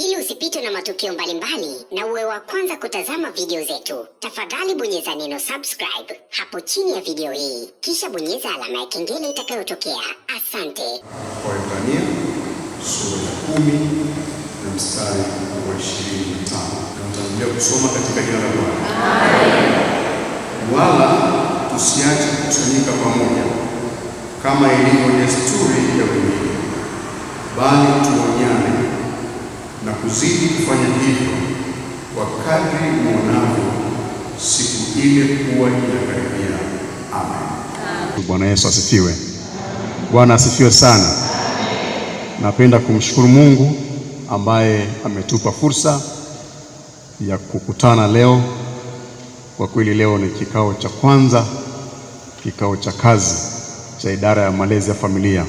Ili usipitwe na matukio mbalimbali na uwe wa kwanza kutazama video zetu, tafadhali bonyeza neno subscribe hapo chini ya video hii, kisha bonyeza alama ya kengele itakayotokea. Asante. Waebrania sura ya 10 na mstari wa 25. Tutaendelea kusoma katika jina la Bwana. Amen. Wala tusiache kukusanyika pamoja kama ilivyo desturi ya wengine, bali tuonyane na kuzidi kufanya hivyo kwa kadri muonavyo siku ile kuwa inakaribia. Amen. Bwana Yesu asifiwe. Bwana asifiwe sana. Napenda kumshukuru Mungu ambaye ametupa fursa ya kukutana leo. Kwa kweli leo ni kikao cha kwanza, kikao cha kazi cha idara ya malezi ya familia.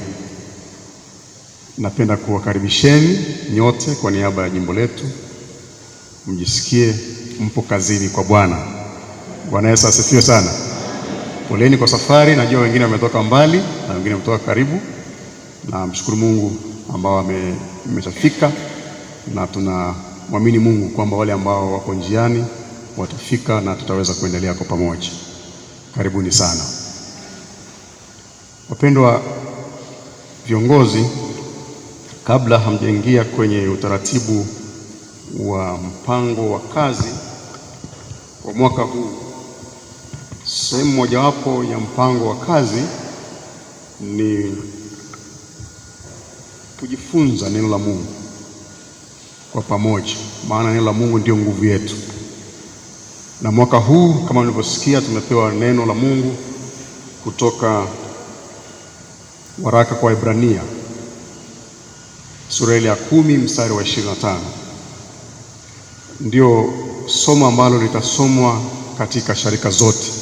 Napenda kuwakaribisheni nyote kwa niaba ya jimbo letu, mjisikie mpo kazini kwa Bwana. Bwana Yesu asifiwe sana. Poleni kwa safari, najua wengine wametoka mbali na wengine wametoka karibu, na mshukuru Mungu ambao ameshafika, na tunamwamini Mungu kwamba wale ambao wako njiani watafika na tutaweza kuendelea kwa pamoja. Karibuni sana. Wapendwa viongozi, kabla hamjaingia kwenye utaratibu wa mpango wa kazi wa mwaka huu, sehemu mojawapo ya mpango wa kazi ni kujifunza neno la Mungu kwa pamoja, maana neno la Mungu ndio nguvu yetu. Na mwaka huu kama mlivyosikia, tumepewa neno la Mungu kutoka waraka kwa Waebrania sura ya 10 mstari wa 25. Ndio somo ambalo litasomwa katika sharika zote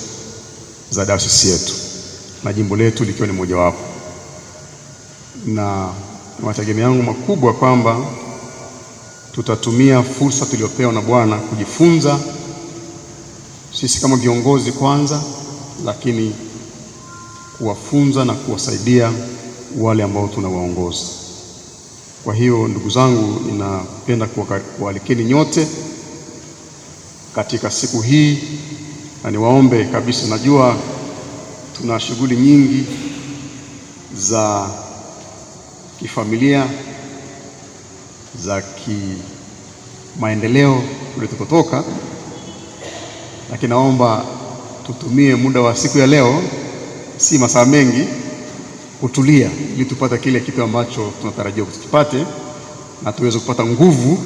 za dayosisi yetu na jimbo letu likiwa ni mojawapo, na mategemeo yangu makubwa kwamba tutatumia fursa tuliyopewa na Bwana kujifunza sisi kama viongozi kwanza, lakini kuwafunza na kuwasaidia wale ambao tunawaongoza. Kwa hiyo ndugu zangu, ninapenda kualikeni nyote katika siku hii, na niwaombe kabisa, najua tuna shughuli nyingi za kifamilia, za kimaendeleo kule tukotoka, lakini naomba tutumie muda wa siku ya leo, si masaa mengi, kutulia ili tupate kile kitu ambacho tunatarajia kukipate na tuweze kupata nguvu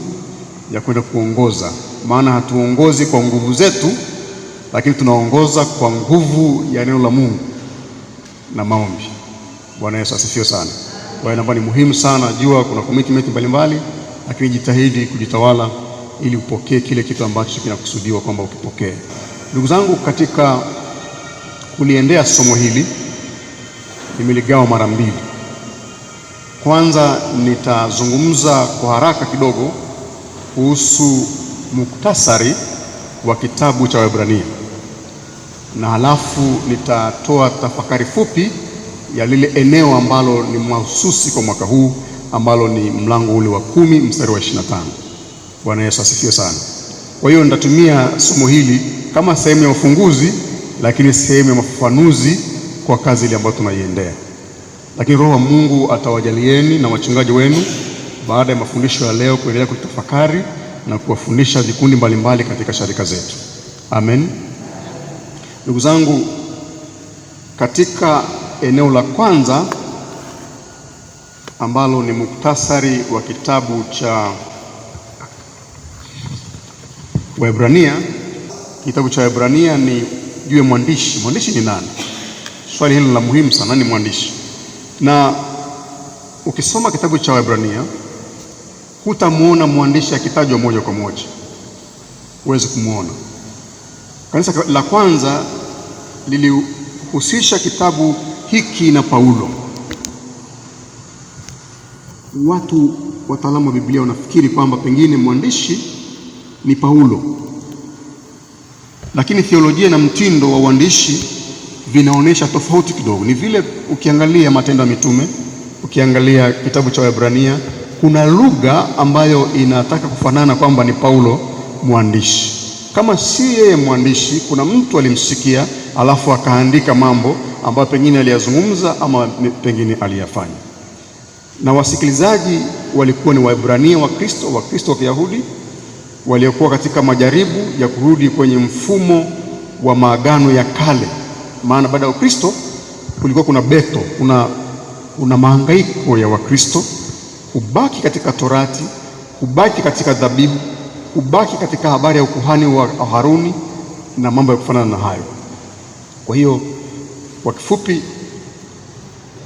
ya kwenda kuongoza. Maana hatuongozi kwa nguvu zetu, lakini tunaongoza kwa nguvu ya neno la Mungu na maombi. Bwana Yesu asifiwe sana. Kwa hiyo ni muhimu sana, jua kuna commitment mbalimbali, lakini jitahidi kujitawala ili upokee kile kitu ambacho kinakusudiwa kwamba ukipokee. Ndugu zangu, katika kuliendea somo hili nimeligawa mara mbili. Kwanza nitazungumza kwa haraka kidogo kuhusu muktasari wa kitabu cha Waebrania, na halafu nitatoa tafakari fupi ya lile eneo ambalo ni mahususi kwa mwaka huu, ambalo ni mlango ule wa 10 mstari wa 25. Bwana Yesu asifiwe sana. Kwa hiyo nitatumia somo hili kama sehemu ya ufunguzi, lakini sehemu ya mafafanuzi kwa kazi ile ambayo tunaiendea. Lakini Roho wa Mungu atawajalieni na wachungaji wenu baada ya mafundisho ya leo kuendelea kutafakari na kuwafundisha vikundi mbalimbali katika sharika zetu. Amen. Ndugu zangu, katika eneo la kwanza ambalo ni muktasari wa kitabu cha Waebrania, kitabu cha Waebrania ni juu ya mwandishi. Mwandishi ni nani? Swali hili la muhimu sana, ni mwandishi. Na ukisoma kitabu cha Waebrania hutamuona mwandishi akitajwa moja kwa moja, huwezi kumuona. Kanisa la kwanza lilihusisha kitabu hiki na Paulo. Watu wataalamu wa Biblia wanafikiri kwamba pengine mwandishi ni Paulo, lakini theolojia na mtindo wa uandishi vinaonyesha tofauti kidogo. Ni vile ukiangalia Matendo ya Mitume, ukiangalia kitabu cha Waebrania, kuna lugha ambayo inataka kufanana kwamba ni Paulo mwandishi. Kama si yeye mwandishi, kuna mtu alimsikia alafu akaandika mambo ambayo pengine aliyazungumza ama pengine aliyafanya. Na wasikilizaji walikuwa ni Waebrania Wakristo wa Kiyahudi waliokuwa katika majaribu ya kurudi kwenye mfumo wa maagano ya kale. Maana baada ya Ukristo kulikuwa kuna beto, kuna mahangaiko ya Wakristo kubaki katika Torati, kubaki katika dhabihu, kubaki katika habari ya ukuhani wa Haruni na mambo ya kufanana na hayo. Kwa hiyo kwa kifupi,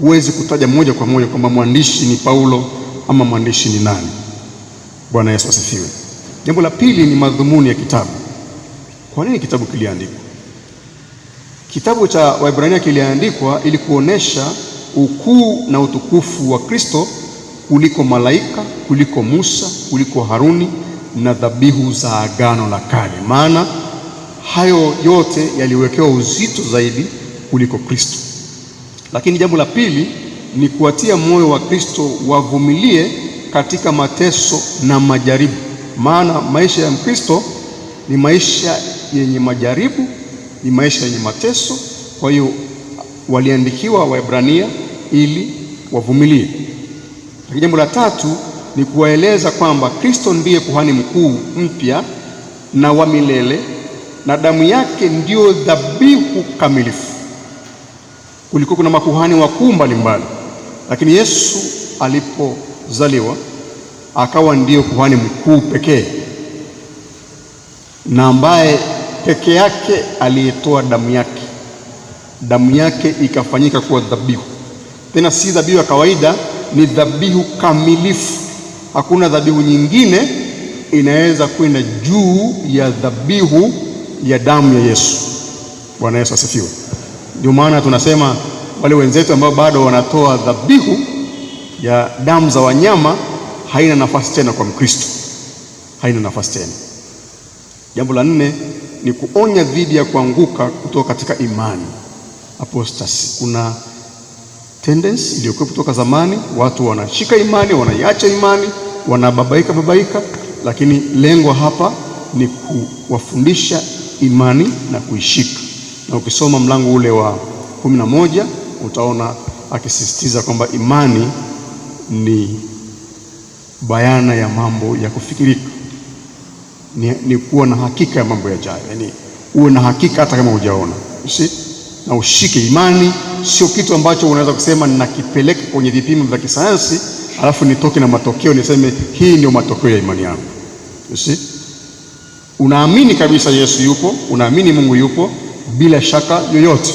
huwezi kutaja moja kwa moja kwamba mwandishi ni Paulo ama mwandishi ni nani. Bwana Yesu asifiwe. Jambo la pili ni madhumuni ya kitabu. Kwa nini kitabu kiliandikwa? Kitabu cha Waebrania kiliandikwa ili kuonesha ukuu na utukufu wa Kristo kuliko malaika, kuliko Musa, kuliko Haruni na dhabihu za agano la kale. Maana hayo yote yaliwekewa uzito zaidi kuliko Kristo. Lakini jambo la pili ni kuwatia moyo wa Kristo wavumilie katika mateso na majaribu. Maana maisha ya Mkristo ni maisha yenye majaribu, ni maisha yenye mateso. Kwa hiyo waliandikiwa Waebrania ili wavumilie. Lakini jambo la tatu ni kuwaeleza kwamba Kristo ndiye kuhani mkuu mpya na wa milele, na damu yake ndiyo dhabihu kamilifu. Kulikuwa kuna makuhani wakuu mbalimbali, lakini Yesu alipozaliwa akawa ndiyo kuhani mkuu pekee, na ambaye peke yake aliyetoa damu yake ikafanyika kuwa dhabihu. Tena si dhabihu ya kawaida, ni dhabihu kamilifu. Hakuna dhabihu nyingine inaweza kwenda juu ya dhabihu ya damu ya Yesu. Bwana Yesu asifiwe. Ndio maana tunasema wale wenzetu ambao bado wanatoa dhabihu ya damu za wanyama haina nafasi tena kwa Mkristo, haina nafasi tena. Jambo la nne ni kuonya dhidi ya kuanguka kutoka katika imani, apostasy. Kuna tendency iliyokuwa kutoka zamani, watu wanashika imani, wanaiacha imani, wanababaika, lakini lengo hapa ni kuwafundisha imani na kuishika. Na ukisoma mlango ule wa 11 utaona akisisitiza kwamba imani ni bayana ya mambo ya kufikirika, ni kuwa na hakika ya mambo yajayo. Yani uwe na hakika hata kama hujaona, na ushike imani. Sio kitu ambacho unaweza kusema ninakipeleka kwenye vipimo vya kisayansi alafu nitoke na matokeo niseme hii ndio matokeo ya imani yangu. Unaamini kabisa Yesu yupo, unaamini Mungu yupo bila shaka yoyote,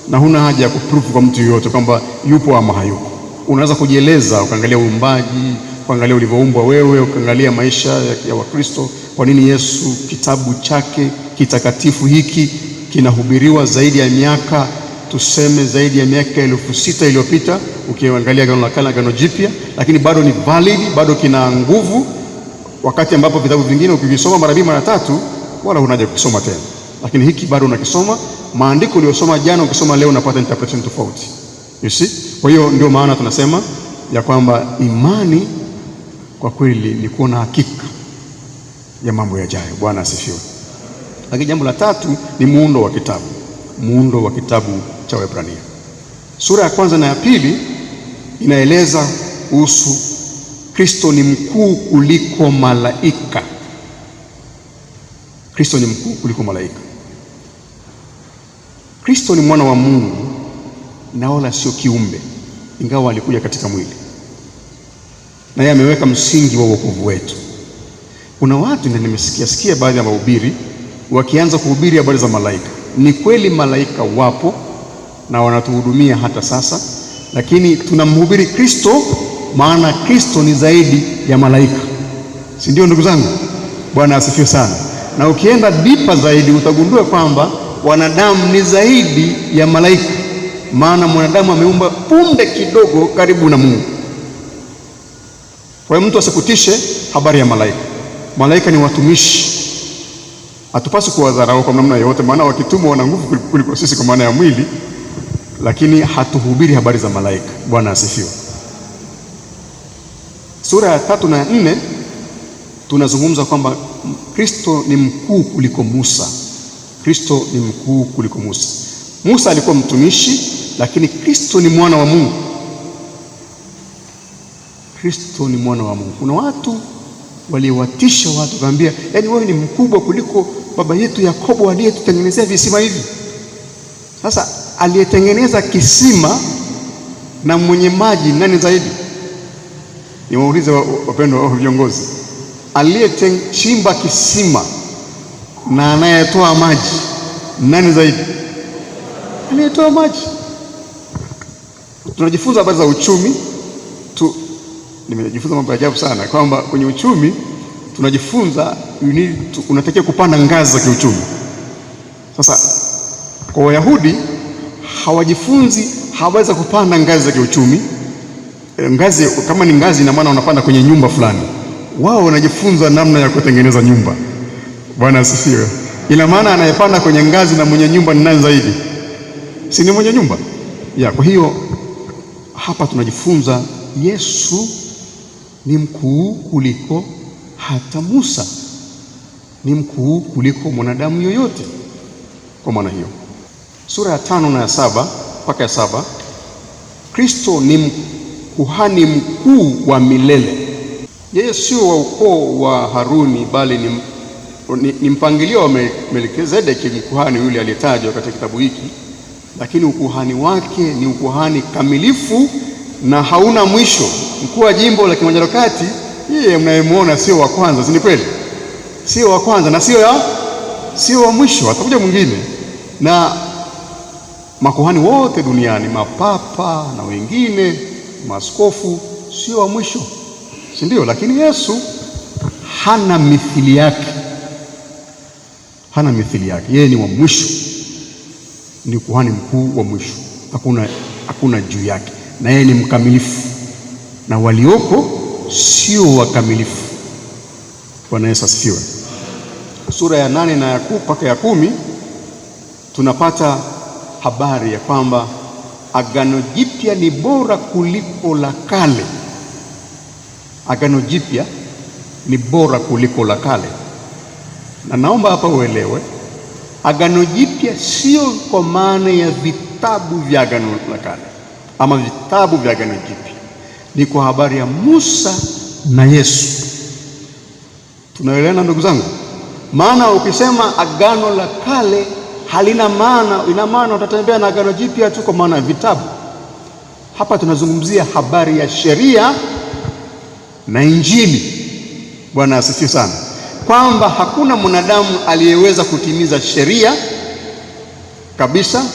na huna haja ya kuprove kwa mtu yoyote kwamba yupo ama hayupo. Unaweza kujieleza, ukaangalia uumbaji, ukaangalia ulivyoumbwa wewe, ukaangalia maisha ya Wakristo. Kwa nini Yesu kitabu chake kitakatifu hiki kinahubiriwa zaidi ya miaka, tuseme zaidi ya miaka 6,000 iliyopita, ukiangalia Agano la Kale na Agano Jipya, lakini bado ni valid, bado kina nguvu, wakati ambapo vitabu vingine ukivisoma mara 2 mara 3 wala unaja kusoma tena. Lakini hiki bado unakisoma, maandiko uliyosoma jana ukisoma leo unapata interpretation tofauti. You see? Kwa hiyo ndio maana tunasema ya kwamba imani kwa kweli ni kuwa na hakika ya mambo yajayo. Bwana asifiwe. Lakini jambo la tatu ni muundo wa kitabu. Muundo wa kitabu cha Waebrania. Sura ya kwanza na ya pili inaeleza kuhusu Kristo ni mkuu kuliko malaika. Kristo ni mkuu kuliko malaika. Kristo ni mwana wa Mungu na wala sio kiumbe, ingawa alikuja katika mwili, na yeye ameweka msingi wa wokovu wetu. Kuna watu, na nimesikia baadhi ya mahubiri wakianza kuhubiri habari za malaika. Ni kweli malaika wapo na wanatuhudumia hata sasa, lakini tunamhubiri Kristo, maana Kristo ni zaidi ya malaika, si ndio ndugu zangu? Bwana asifiwe sana. Na ukienda dipa zaidi utagundua kwamba wanadamu ni zaidi ya malaika, maana mwanadamu ameumba punde kidogo karibu na Mungu. Kwa hiyo mtu asikutishe habari ya malaika. Malaika ni watumishi, hatupaswi kuwadharau kwa namna yoyote, maana wakitumwa wana nguvu kuliko sisi kwa maana ya mwili, lakini hatuhubiri habari za malaika. Bwana asifiwe. Sura ya 3 na 4 tunazungumza kwamba Kristo ni mkuu kuliko Musa. Kristo ni mkuu kuliko Musa. Musa alikuwa mtumishi, lakini Kristo ni mwana wa Mungu. Kristo ni mwana wa Mungu. Kuna watu waliwatisha watu kaambia, yaani wewe ni mkubwa kuliko baba yetu Yakobo aliyetutengenezea visima hivi. Sasa aliyetengeneza kisima na mwenye maji nani zaidi? Niwaulize wapendwa wa viongozi, aliyechimba kisima na anayetoa maji nani zaidi? Aliyetoa maji. Tunajifunza habari za uchumi nimejifunza mambo ya ajabu sana, kwamba kwenye uchumi tunajifunza unatakiwa kupanda ngazi za kiuchumi. Sasa kwa Wayahudi hawajifunzi hawaweza kupanda ngazi za kiuchumi. Ngazi kama ni ngazi, ina maana unapanda kwenye nyumba fulani. Wao wanajifunza namna ya kutengeneza nyumba. Bwana asifiwe. Ina maana anayepanda kwenye ngazi na mwenye nyumba ni nani zaidi? Si ni mwenye nyumba? Kwa hiyo hapa tunajifunza Yesu ni mkuu kuliko hata Musa, ni mkuu kuliko mwanadamu yoyote. Kwa maana hiyo, sura ya 5 na ya 7 mpaka ya 7, Kristo ni kuhani mkuu wa milele. Yeye sio wa ukoo wa Haruni, bali ni mpangilio wa Melkizedeki, mkuhani yule aliyetajwa katika kitabu hiki, lakini ukuhani wake ni ukuhani kamilifu na hauna mwisho. Mkuu wa jimbo la Kilimanjaro Kati, yeye mnayemwona sio wa kwanza, si ni kweli? Sio wa kwanza na sio wa mwisho, atakuja mwingine. Na makuhani wote duniani, mapapa na wengine, maaskofu, sio wa mwisho, si ndio? Lakini Yesu hana mithili yake, hana mithili yake. Yeye ni wa mwisho, ni kuhani mkuu wa mwisho, hakuna juu yake, na yeye ni mkamilifu, na walioko sio wakamilifu. Bwana Yesu asifiwe. Sura ya 8 na ya 10 mpaka ya 10 tunapata habari ya kwamba Agano Jipya ni bora kuliko la kale. Agano Jipya ni bora kuliko la kale. Na naomba hapa uelewe, Agano Jipya sio kwa maana ya vitabu vya Agano la Kale ama vitabu vya Agano Jipya, ni kwa habari ya Musa na Yesu. Tunaelewana ndugu zangu? Maana ukisema Agano la Kale halina maana, ina maana utatembea na Agano Jipya tu kwa maana ya vitabu. Hapa tunazungumzia habari ya sheria na Injili. Bwana asifiwe sana. Kwamba hakuna mwanadamu aliyeweza kutimiza sheria kabisa.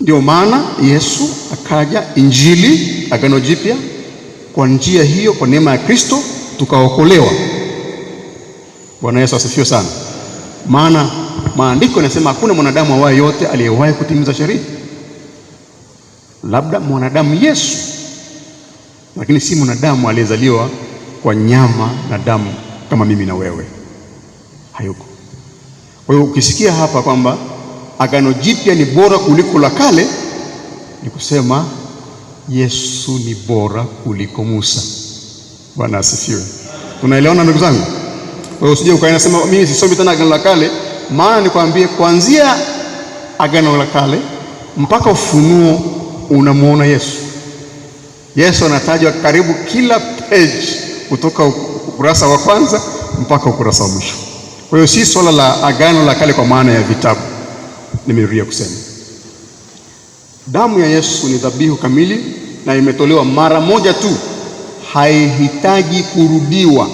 Ndio maana Yesu akaja, Injili, Agano Jipya. Kwa njia hiyo, kwa neema ya Kristo tukaokolewa. Bwana Yesu asifiwe sana. Maana maandiko yanasema hakuna mwanadamu awaye yote aliyewahi kutimiza sheria, labda mwanadamu Yesu, lakini si mwanadamu aliyezaliwa kwa nyama na damu kama mimi na wewe, hayuko. Kwa hiyo ukisikia hapa kwamba Agano Jipya ni bora kuliko la kale, ni kusema Yesu ni bora kuliko Musa. Bwana asifiwe. Tunaelewana ndugu zangu? Kwa hiyo usije ukaenda sema mimi sisomi tena Agano la Kale. Maana nikwambie, kuanzia Agano la Kale mpaka Ufunuo unamuona Yesu. Yesu anatajwa karibu kila page, kutoka ukurasa wa kwanza mpaka ukurasa wa mwisho. Kwa hiyo si swala la Agano la Kale kwa maana ya vitabu. Nimerudia kusema, damu ya Yesu ni dhabihu kamili na imetolewa mara moja tu, haihitaji kurudiwa.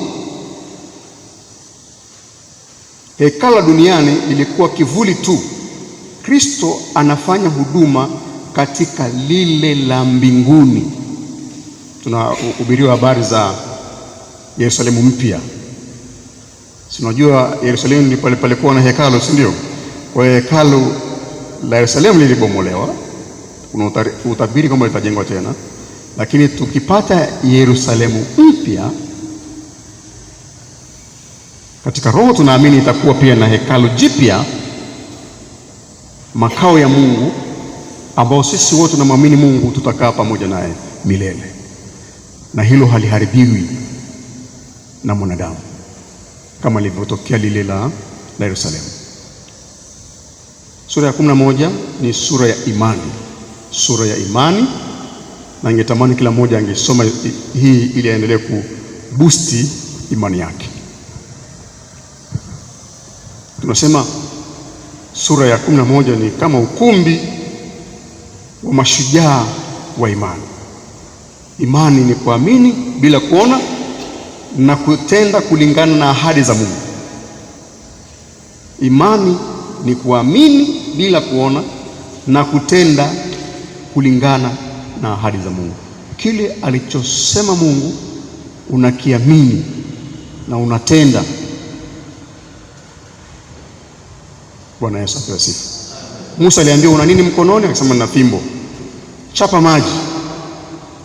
Hekalu duniani ilikuwa kivuli tu. Kristo anafanya huduma katika lile la mbinguni. Tunahubiriwa habari za Yerusalemu mpya. Si unajua Yerusalemu ni pale palikuwa na hekalu, si ndio? Kwa hiyo hekalu la Yerusalemu lilibomolewa, kuna utabiri kwamba litajengwa tena. Lakini tukipata Yerusalemu mpya katika roho, tunaamini itakuwa pia na hekalu jipya, makao ya Mungu, ambao sisi wote tunamwamini Mungu tutakaa pamoja naye milele. na hilo haliharibiwi na mwanadamu kama lilivyotokea lile la Yerusalemu. Sura ya 11 ni sura ya imani, sura ya imani, na ningetamani kila mmoja angesoma hii ili aendelee kubusti imani yake. Tunasema sura ya 11 ni kama ukumbi wa mashujaa wa imani. Imani ni kuamini bila kuona na kutenda kulingana na ahadi za Mungu. Imani ni kuamini bila kuona na kutenda kulingana na ahadi za Mungu. Kile alichosema Mungu unakiamini na unatenda. Bwana Yesu asifiwe. Musa aliambiwa una nini mkononi? Akasema nina fimbo. Chapa maji.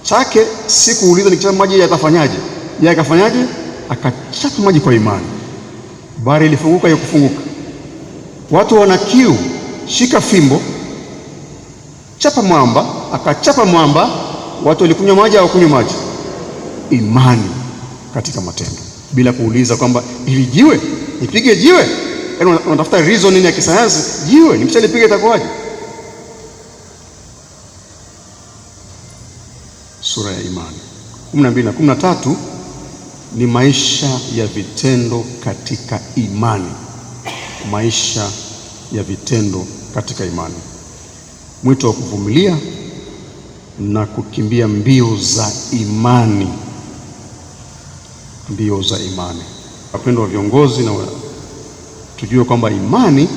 Chake sikuuliza nikichapa maji yatafanyaje? Yeye akafanyaje? Akachapa maji kwa imani. Bahari ilifunguka ya kufunguka. Watu wana kiu, shika fimbo, chapa mwamba, akachapa mwamba, watu walikunywa maji au kunywa maji? Imani katika matendo, bila kuuliza kwamba ili jiwe, nipige jiwe. Yaani unatafuta reason ya kisayansi, jiwe nikishalipiga itakuwaje? Sura ya imani 12 na 13 ni maisha ya vitendo katika imani. Maisha ya vitendo katika imani, mwito wa kuvumilia na kukimbia mbio za imani. Mbio za imani. Wapendwa viongozi, na tujue kwamba imani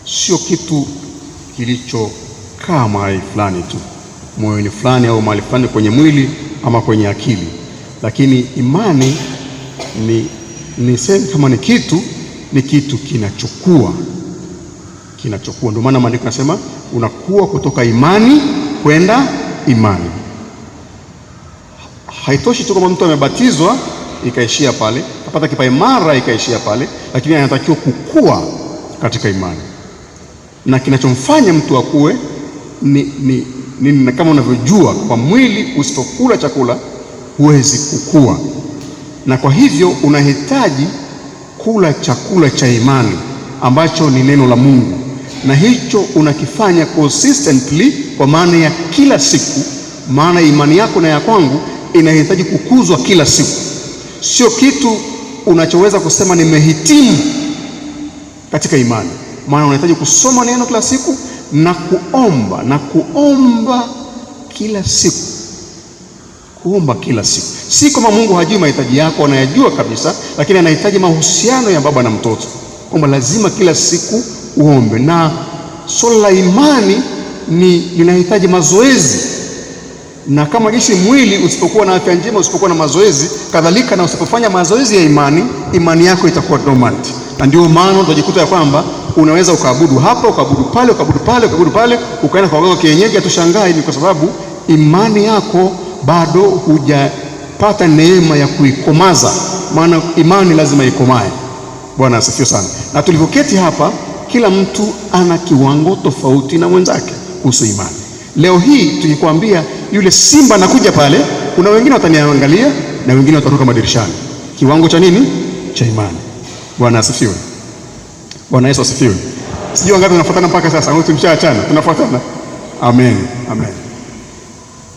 sio kitu kilichokaa mahali fulani tu, moyoni fulani au mahali fulani kwenye mwili ama kwenye akili, lakini imani ni sema kama ni kitu kinachukua. Ndio maana maandiko yanasema unakuwa kutoka imani kwenda imani. Haitoshi tu kama mtu amebatizwa ikaishia pale, apata kipaimara ikaishia pale, lakini anatakiwa kukua katika imani. Na kinachomfanya mtu akue ni kama unavyojua, kwa mwili usipokula chakula huwezi kukua, na kwa hivyo unahitaji kula chakula cha imani ambacho ni neno la Mungu, na hicho unakifanya consistently, kwa maana ya kila siku. Maana imani yako na ya kwangu inahitaji kukuzwa kila siku. Sio kitu unachoweza kusema nimehitimu katika imani, maana unahitaji kusoma neno kila siku na kuomba kila siku. Kuomba kila siku. Si kama Mungu hajui mahitaji yako, anayajua kabisa, lakini anahitaji mahusiano ya baba na mtoto, kwamba lazima kila siku uombe. Na swala la imani linahitaji mazoezi, na kama jinsi mwili usipokuwa na afya njema, usipokuwa na mazoezi, kadhalika na usipofanya mazoezi ya imani yako itakuwa dormant. Na ndio maana utajikuta ya kwamba unaweza ukaabudu hapa, ukaabudu pale, ukaenda kwa waganga kienyeji, atushangai. Ni kwa sababu imani yako bado hujapata neema ya kuikomaza, maana imani lazima ikomae. Bwana asifiwe sana. Na tulipoketi hapa, kila mtu ana kiwango tofauti na mwenzake kuhusu imani. Leo hii tukikwambia yule simba anakuja pale, kuna wengine wataniangalia na wengine wataruka madirishani. Kiwango cha nini? Cha imani. Bwana asifiwe. Bwana Yesu asifiwe. Sijui wangapi tunafuatana mpaka sasa, au tumeshaachana? Tunafuatana. Amen.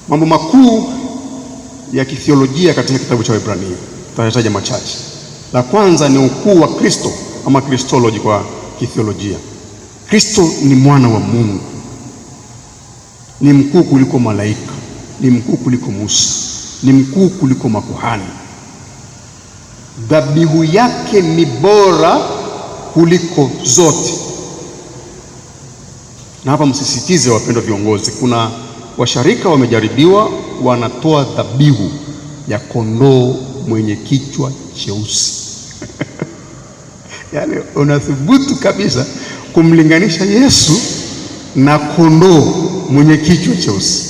Mambo makuu ya kithiolojia katika kitabu cha Waebrania tutataja machache. La kwanza ni ukuu wa Kristo, ama Christology kwa kithiolojia. Kristo ni mwana wa Mungu, ni mkuu kuliko malaika, ni mkuu kuliko Musa, ni mkuu kuliko makuhani. Dhabihu yake ni bora kuliko zote. Na hapa msisitize, wapendwa viongozi, kuna washarika wamejaribiwa, wanatoa dhabihu ya kondoo mwenye kichwa cheusi. Yaani unathubutu kabisa kumlinganisha Yesu na kondoo mwenye kichwa cheusi.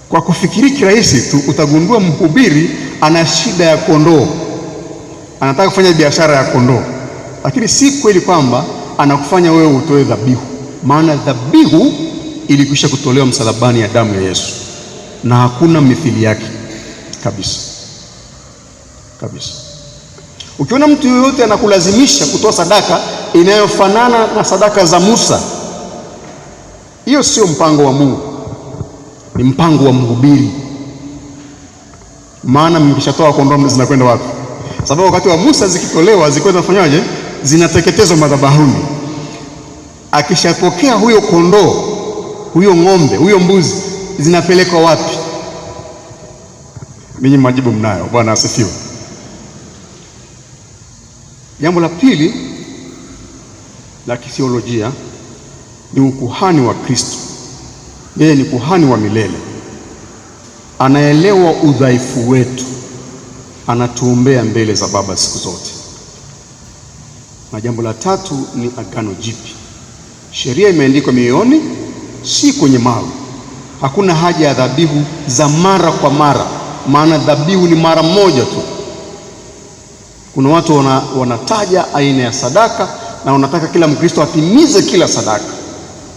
Kwa kufikiri kirahisi tu utagundua mhubiri ana shida ya kondoo, anataka kufanya biashara ya kondoo, lakini si kweli kwamba anakufanya wewe utoe dhabihu, maana dhabihu ilikwisha kutolewa msalabani ya damu ya Yesu. na hakuna mithili yake kabisa kabisa. Ukiona mtu yoyote anakulazimisha kutoa sadaka inayofanana na sadaka za Musa, hiyo sio mpango wa Mungu, ni mpango wa mhubiri. Maana mkishatoa kondoo zinakwenda wapi? Sababu wakati wa Musa zikitolewa zilikuwa zinafanyaje? Zinateketezwa madhabahuni. Akishapokea huyo kondoo, huyo ng'ombe, huyo mbuzi, zinapelekwa wapi? Ninyi majibu mnayo. Bwana asifiwe. Jambo la pili la kithiolojia ni ukuhani wa Kristo. Yeye ni kuhani wa milele, anaelewa udhaifu wetu, anatuombea mbele za Baba siku zote. Na jambo la tatu ni agano jipya. Sheria imeandikwa mioyoni, si kwenye mawe. Hakuna haja ya dhabihu za mara kwa mara, maana dhabihu ni mara moja tu. Kuna watu wanataja aina ya sadaka na wanataka kila Mkristo atimize kila sadaka.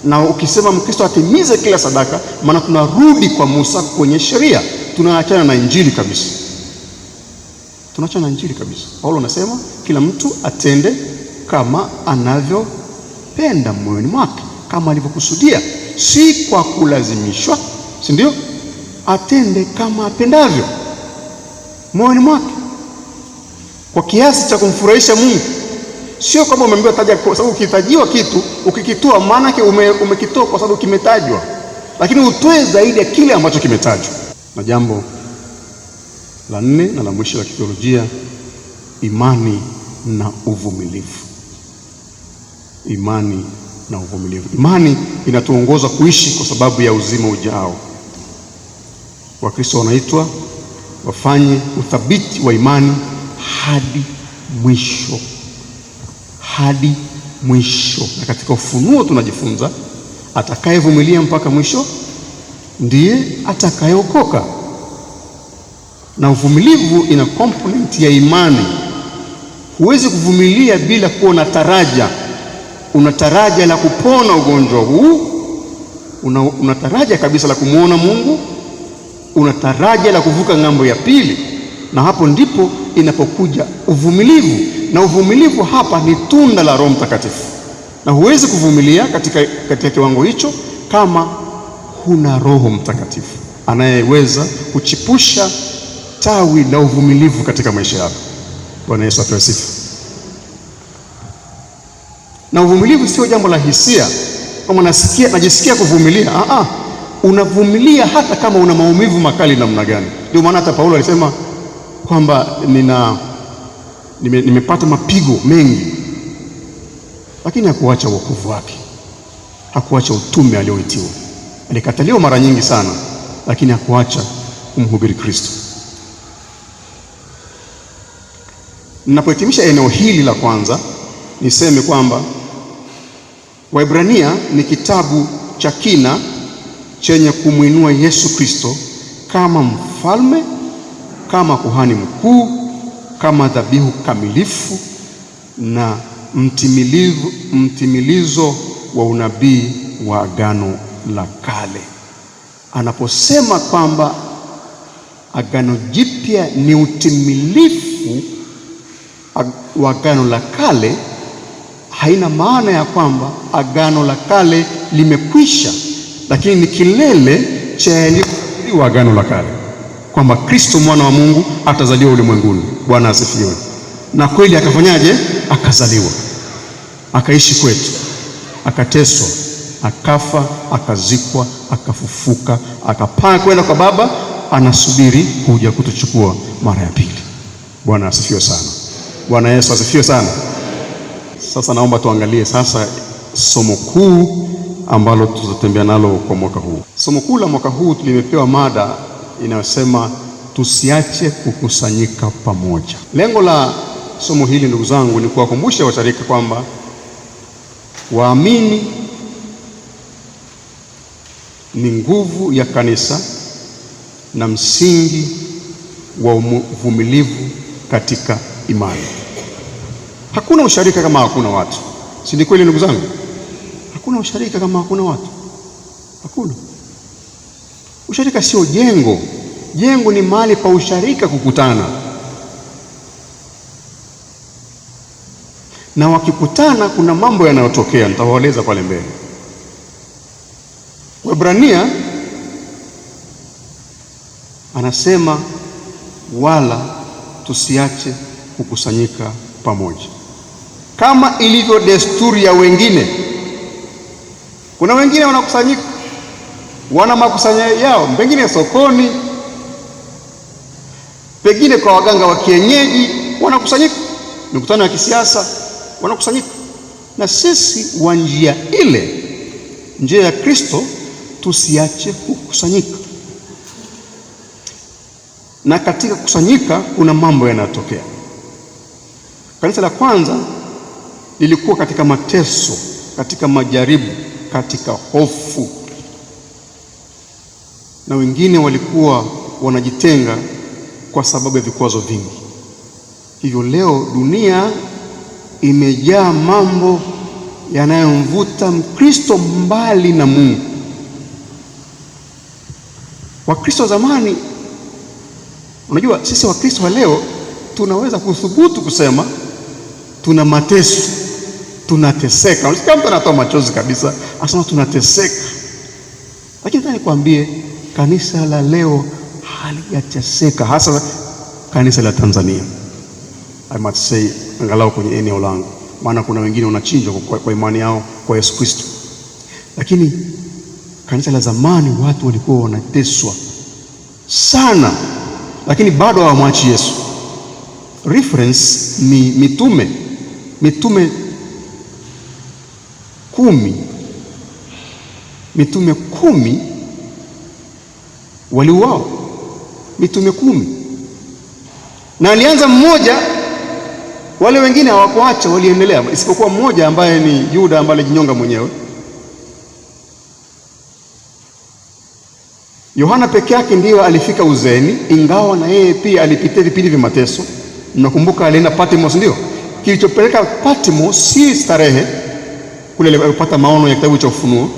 Na ukisema Mkristo atimize kila sadaka, maana tunarudi kwa Musa kwenye sheria, tunaachana na Injili kabisa. Tunaachana na Injili kabisa. Paulo anasema kila mtu atende kama anavyopenda moyoni mwake, kama alivyokusudia, si kwa kulazimishwa, si ndio? Atende kama apendavyo moyoni mwake, kwa kiasi cha kumfurahisha Mungu. Sio kama umeambiwa taja, kwa sababu ukitajiwa kitu ukikitoa maana yake umekitoa kwa sababu kimetajwa, lakini utoe zaidi ya kile ambacho kimetajwa. Na jambo la nne na la mwisho la kithiolojia, imani na uvumilivu. Imani na uvumilivu. Imani inatuongoza kuishi kwa sababu ya uzima ujao. Wakristo wanaitwa wafanye uthabiti wa imani hadi mwisho, hadi mwisho. Na katika Ufunuo tunajifunza atakayevumilia mpaka mwisho ndiye atakayeokoka. Na uvumilivu ina component ya imani. Huwezi kuvumilia bila kuwa na taraja. Una taraja la kupona ugonjwa huu, una taraja kabisa la kumuona Mungu, una taraja la kuvuka ng'ambo ya pili, na hapo ndipo inapokuja uvumilivu. Na uvumilivu hapa ni tunda la Roho Mtakatifu, na huwezi kuvumilia katika kiwango hicho kama huna Roho Mtakatifu anayeweza kuchipusha tawi la uvumilivu katika maisha yako. Bwana Yesu apewe sifa. Na uvumilivu sio jambo la hisia, kama najisikia kuvumilia. Unavumilia hata kama una maumivu makali namna gani. Ndio maana hata Paulo alisema kwamba nimepata mapigo mengi, lakini hakuacha wokovu wake, hakuacha utume alioitiwa. Alikataliwa mara nyingi sana, lakini hakuacha kumhubiri Kristo. Ninapohitimisha eneo hili la kwanza, niseme kwamba Waebrania ni kitabu cha kina chenye kumwinua Yesu Kristo kama mfalme, kama kuhani mkuu, kama dhabihu kamilifu na mtimilizo wa unabii wa Agano la Kale. Anaposema kwamba Agano Jipya ni utimilifu wa Agano la Kale, haina maana ya kwamba Agano la Kale limekwisha, lakini ni kilele cha yaliyotabiriwa Agano la Kale, kwamba Kristo mwana wa Mungu atazaliwa ulimwenguni. Bwana asifiwe. Na kweli akafanyaje? Akazaliwa, akaishi kwetu, akateswa, akafa, akazikwa, akafufuka, akapaa kwenda kwa Baba, anasubiri kuja kutuchukua mara ya pili. Bwana asifiwe sana. Bwana Yesu asifiwe sana. Sasa naomba tuangalie sasa somo kuu ambalo tutatembea nalo kwa mwaka huu. Somo kuu la mwaka huu tulimepewa mada inayosema tusiache kukusanyika pamoja. Lengo la somo hili, ndugu zangu, ni kuwakumbusha washirika kwamba waamini ni nguvu ya kanisa na msingi wa uvumilivu katika imani. Hakuna usharika kama hakuna watu. Si ni kweli ndugu zangu? Hakuna usharika kama hakuna watu. Hakuna. Usharika sio jengo. Jengo ni mahali pa usharika kukutana, na wakikutana kuna mambo yanayotokea, nitawaeleza pale mbele. Waebrania anasema wala tusiache kukusanyika pamoja, kama ilivyo desturi ya wengine. Kuna wengine wanakusanyika, wana makusanyiko yao, pengine sokoni, pengine kwa waganga wa kienyeji, wanakusanyika mikutano ya kisiasa, wanakusanyika. Na sisi wa njia ile, njia ya Kristo, tusiache kukusanyika. Na katika kukusanyika kuna mambo yanatokea. Kanisa la kwanza lilikuwa katika mateso, katika majaribu, katika hofu, na wengine walikuwa wanajitenga kwa sababu ya vikwazo vingi. Hivyo leo dunia imejaa mambo yanayomvuta Mkristo mbali na Mungu. Wakristo wa zamani, unajua sisi Wakristo wa leo tunaweza kuthubutu kusema tuna mateso, tunateseka. Unasikia mtu anatoa machozi kabisa, anasema tunateseka. Lakini nataka nikwambie, kanisa la leo halijateseka, hasa kanisa la Tanzania. I must say, angalau kwenye eneo langu, maana kuna wengine wanachinjwa kwa imani yao kwa Yesu Kristo. Lakini kanisa la zamani watu walikuwa wanateswa sana, lakini bado hawamwachi Yesu. Reference ni mitume 10. Mitume 10 waliuawa, mitume 10, na alianza mmoja, wale wengine hawakuacha, waliendelea, isipokuwa mmoja ambaye ni Yuda, ambaye alijinyonga mwenyewe. Yohana peke yake ndiyo alifika uzeeni, ingawa na yeye pia alipitia vipindi vya mateso. Mnakumbuka alienda Patmos, ndio kilichopeleka Patmos si starehe, kule alipata maono ya kitabu cha Ufunuo.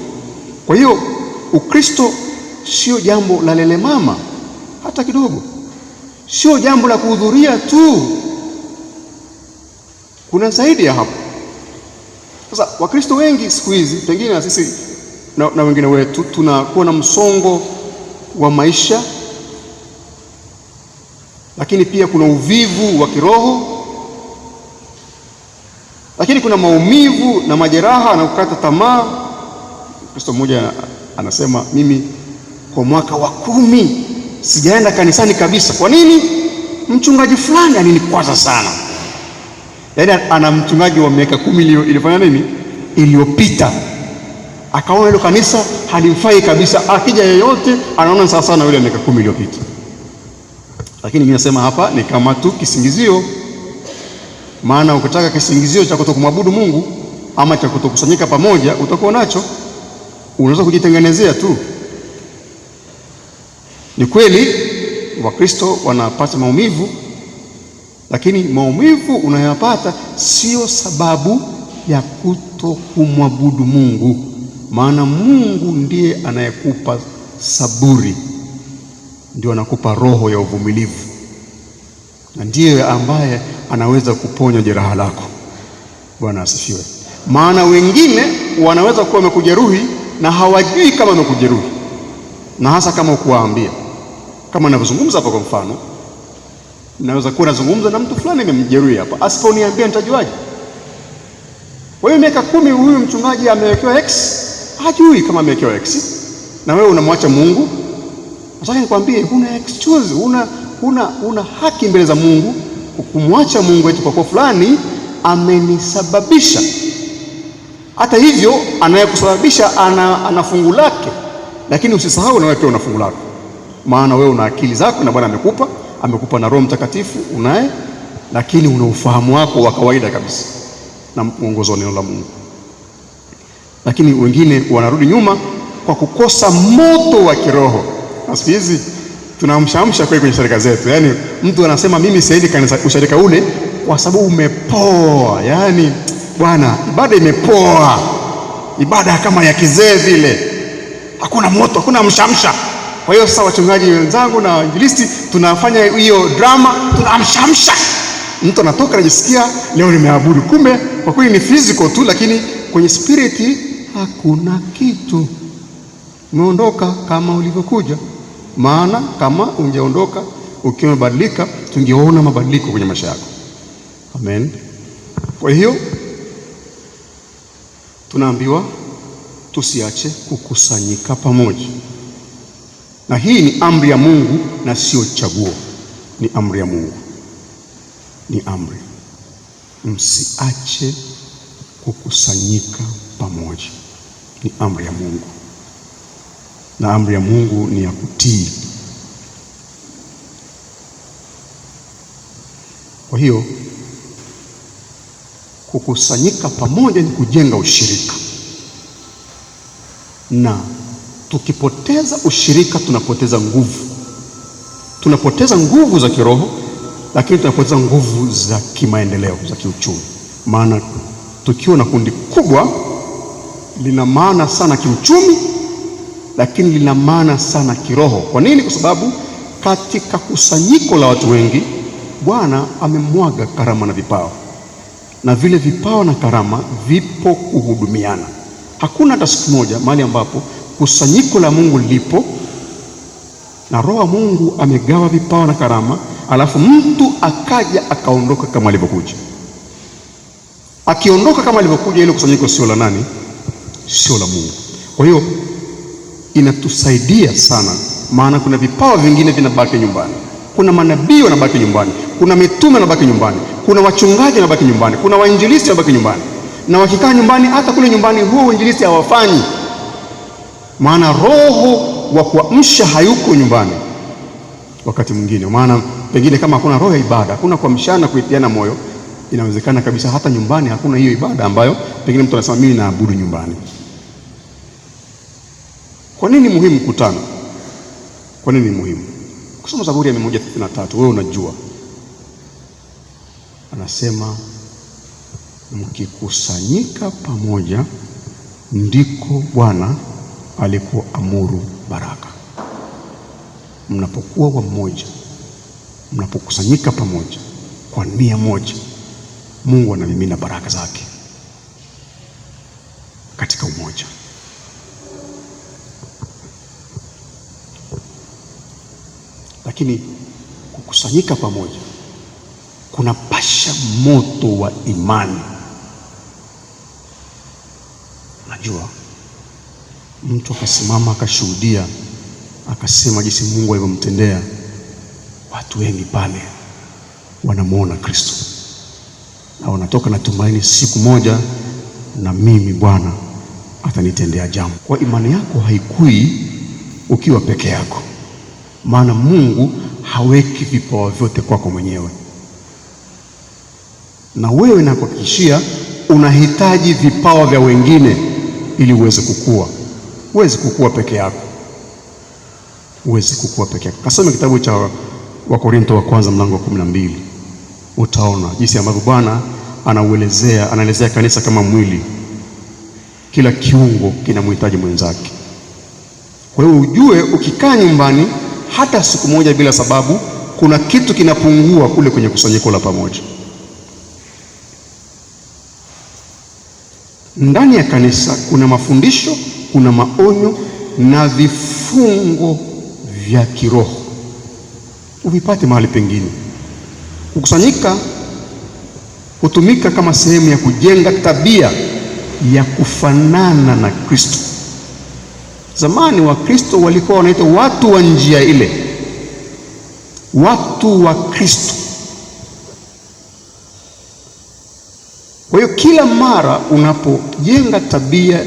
Kwa hiyo Ukristo sio jambo la lele mama hata kidogo, sio jambo la kuhudhuria tu, kuna zaidi ya hapo. Sasa Wakristo wengi siku hizi, pengine na sisi na wengine wetu, tunakuwa na msongo wa maisha, lakini pia kuna uvivu wa kiroho, lakini kuna maumivu na majeraha na kukata tamaa. Kristo mmoja anasema, mimi kwa mwaka wa 10 sijaenda kanisani kabisa. Kwa nini? Mchungaji fulani alinikwaza sana. Yaani ana mchungaji wa miaka 10 ilifanya nini iliyopita, akaona ile kanisa halimfai kabisa, akija yeyote anaona sawa sana yule miaka 10 iliyopita. Lakini mimi nasema hapa ni kama tu kisingizio, maana ukitaka kisingizio cha kutokumwabudu Mungu ama cha kutokusanyika pamoja, utakuwa nacho, unaweza kujitengenezea tu. Ni kweli Wakristo wanapata maumivu, lakini maumivu unayopata sio sababu ya kutokumwabudu Mungu, maana Mungu ndiye anayekupa saburi, ndio anakupa roho ya uvumilivu, na ndiye ambaye anaweza kuponya jeraha lako. Bwana asifiwe. Maana wengine wanaweza kuwa wamekujeruhi na hawajui kama wamekujeruhi, na hasa kama ukuwaambia. Kama ninavyozungumza hapa, kwa mfano, naweza kuwa nazungumza na mtu fulani nimemjeruhi hapa, asiponiambia nitajuaje? Kwa hiyo miaka 10 huyu mchungaji amewekewa X, hajui kama amewekewa X, na wewe unamwacha Mungu. Nataka nikwambie, huna excuse, huna haki mbele za Mungu kumwacha Mungu eti kwa kuwa fulani amenisababisha. Hata hivyo, anayekusababisha ana fungu lake, lakini usisahau na wewe pia una fungu lako, maana wewe una akili zako na Bwana amekupa na Roho Mtakatifu unaye, lakini una ufahamu wako wa kawaida kabisa na mwongozo wa neno la Mungu. Lakini wengine wanarudi nyuma kwa kukosa moto wa kiroho. Na siku hizi tunaamshaamsha kwenye sharika zetu, yaani mtu anasema mimi siendi kanisa usharika ule kwa sababu umepoa. Yaani bwana, ibada imepoa, ibada kama ya kizee vile, hakuna moto, hakuna mshamsha, Kwa hiyo sasa wachungaji wenzangu na wainjilisti tunafanya hiyo drama, tunaamshamsha. Mtu anatoka anajisikia leo nimeabudu, kumbe kwa kweli ni physical tu, lakini kwenye spirit hakuna kitu. Umeondoka kama ulivyokuja. Maana kama ungeondoka ukiwa umebadilika, tungeona mabadiliko kwenye maisha yako. Amen. Kwa hiyo tunaambiwa tusiache kukusanyika pamoja. Na hii ni amri ya Mungu na sio chaguo. Ni amri ya Mungu. Ni amri. Msiache kukusanyika pamoja. Ni amri ya Mungu. Na amri ya Mungu ni ya kutii. Kwa hiyo kukusanyika pamoja ni kujenga ushirika. Na tukipoteza ushirika tunapoteza nguvu. Tunapoteza nguvu za kiroho, lakini tunapoteza nguvu za kimaendeleo, za kiuchumi. Maana tukiwa na kundi kubwa lina maana sana kiuchumi, lakini lina maana sana kiroho. Kwa nini? Kwa sababu katika kusanyiko la watu wengi Bwana amemwaga karama na vipawa. Na vile vipawa na karama vipo kuhudumiana. Hakuna hata siku moja mahali ambapo kusanyiko la Mungu lipo na Roho wa Mungu amegawa vipawa na karama, alafu mtu akaja akaondoka kama alivyokuja. Akiondoka kama alivyokuja, ile kusanyiko sio la nani? Sio la Mungu. Kwa hiyo inatusaidia sana, maana kuna vipawa vingine vinabaki nyumbani. Kuna manabii wanabaki nyumbani, kuna mitume wanabaki nyumbani, kuna wachungaji wanabaki nyumbani, kuna wainjilisti wanabaki nyumbani. Na wakikaa nyumbani, hata kule nyumbani huo uinjilisti hawafanyi. Maana roho wa kuamsha hayuko nyumbani wakati mwingine. Maana pengine kama hakuna roho ya ibada, hakuna kuamshana, kuitiana moyo, inawezekana kabisa hata nyumbani hakuna hiyo ibada ambayo pengine mtu anasema mimi naabudu nyumbani. Kwa nini muhimu kukutana? Kwa nini muhimu? Kusoma Zaburi ya 133, wewe unajua. Anasema mkikusanyika pamoja ndiko Bwana alipoamuru baraka. Mnapokuwa wamoja, mnapokusanyika pamoja kwa nia moja, Mungu anamimina baraka zake katika umoja. Lakini kukusanyika pamoja kunapasha moto wa imani. Najua mtu akasimama akashuhudia akasema jinsi Mungu alivyomtendea, watu wengi pale wanamuona Kristo na wanatoka na tumaini, siku moja na mimi Bwana atanitendea jambo. Kwa imani yako haikui ukiwa peke yako, maana Mungu haweki vipawa vyote kwako mwenyewe. Na wewe nakuhakikishia unahitaji vipawa vya wengine ili uweze kukua. Huwezi kukua peke yako. Huwezi kukua peke yako. Kasome kitabu cha Wakorintho wa kwanza mlango wa 12. Utaona jinsi ambavyo Bwana anaelezea kanisa kama mwili. Kila kiungo kinamhitaji mwenzake. Kwa hiyo ujue ukikaa nyumbani hata siku moja bila sababu, kuna kitu kinapungua kule kwenye kusanyiko la pamoja. Ndani ya kanisa kuna mafundisho, kuna maonyo na vifungo vya kiroho. Uvipate mahali pengine. Kukusanyika hutumika kama sehemu ya kujenga tabia ya kufanana na Kristo. Zamani wa Kristo walikuwa wanaitwa watu wa njia ile, watu wa Kristo. Kwa hiyo kila mara unapojenga tabia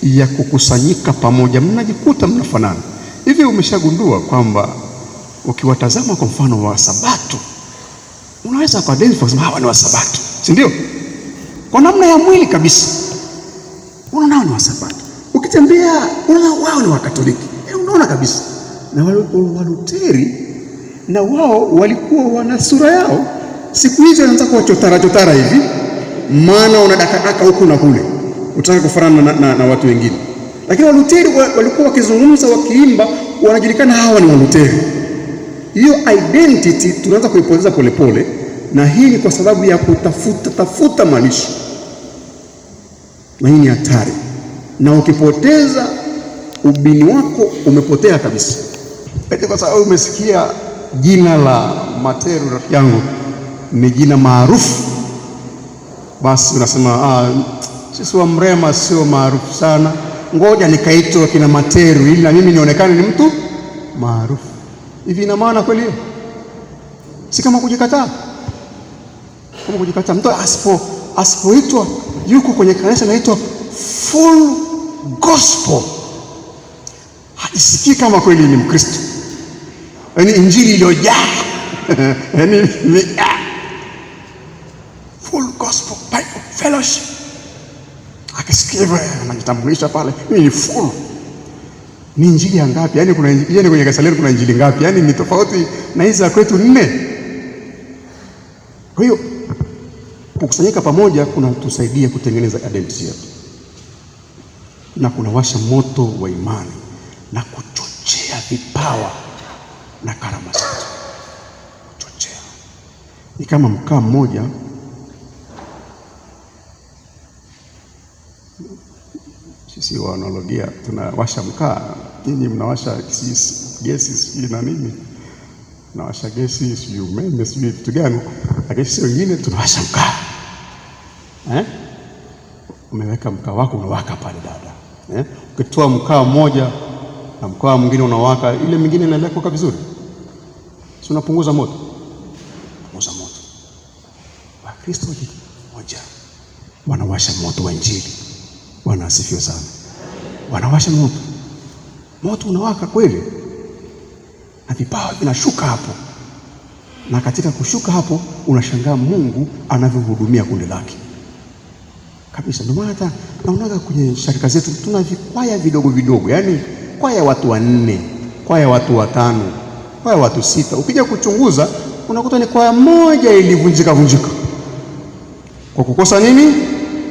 ya kukusanyika pamoja, mnajikuta mnafanana. Hivi umeshagundua kwamba ukiwatazama kwa mfano wa Sabato, unaweza kuidentify kusema hawa ni wa Sabato, si ndio? Kwa namna ya mwili kabisa unaona ni wa Sabato. Ukitembea unaona wao ni wa Katoliki, unaona kabisa. Na Waluteri na wao walikuwa wana sura yao. Siku hizi wanaanza kuwa chotara hivi, maana unadakadaka huku na kule, utaka kufanana na watu wengine. Lakini Waluteri walikuwa wakizungumza, wakiimba, wanajulikana hawa ni Walutheri. Hiyo identity tunaanza kuipoteza polepole, na hii ni kwa sababu ya kutafuta malisho, na hii ni hatari. Na ukipoteza ubini wako umepotea kabisa. Kwa sababu umesikia jina la Materu, rafiki yangu, ni jina maarufu, basi unasema sisi wa Mrema sio maarufu sana, ngoja nikaitwa kina Materu ili na mimi nionekane ni mtu maarufu. Hivi ina maana kweli hiyo? Si kama kujikataa. Kama kujikataa, mtu asipoitwa yuko kwenye kanisa naitwa full gospel, hajisikii kama kweli ni Mkristo. Yaani injili iliyojaa yaani full gospel Bible fellowship, akisikia hivyo anajitambulisha pale, mimi ni full. Ni injili ya ngapi? Yaani kwenye kanisa letu kuna injili ngapi? Yaani ni tofauti na hizi za kwetu 4. Kwa hiyo kukusanyika pamoja kunatusaidia kutengeneza identity yetu, na kunawasha moto wa imani na kuchochea vipawa na karama zetu. Kuchochea ni kama mkaa mmoja. Sisi wa analogia tunawasha mkaa, nyinyi mnawasha gesi sijui na nini, nawasha gesi sijui umeme sijui vitu gani, lakini sisi wengine tunawasha mkaa. Umeweka mkaa wako unawaka pale dada. Ukitoa mkaa mmoja na mkaa mwingine unawaka, ile mwingine inaendelea kuwaka vizuri, si unapunguza moto? Punguza moto. Wakristo moja wanawasha moto wa injili. Bwana asifiwe sana. Wanawasha moto unawaka kweli, na vipawa vinashuka hapo, na katika kushuka hapo unashangaa Mungu anavyohudumia kundi lake kabisa. Ndio maana hata naonaga kwenye sharika zetu tuna vikwaya vidogo vidogo, yaani kwaya watu 4, kwaya watu 5, kwaya watu 6. Ukija kuchunguza unakuta ni kwaya moja ilivunjika kwa kukosa nini?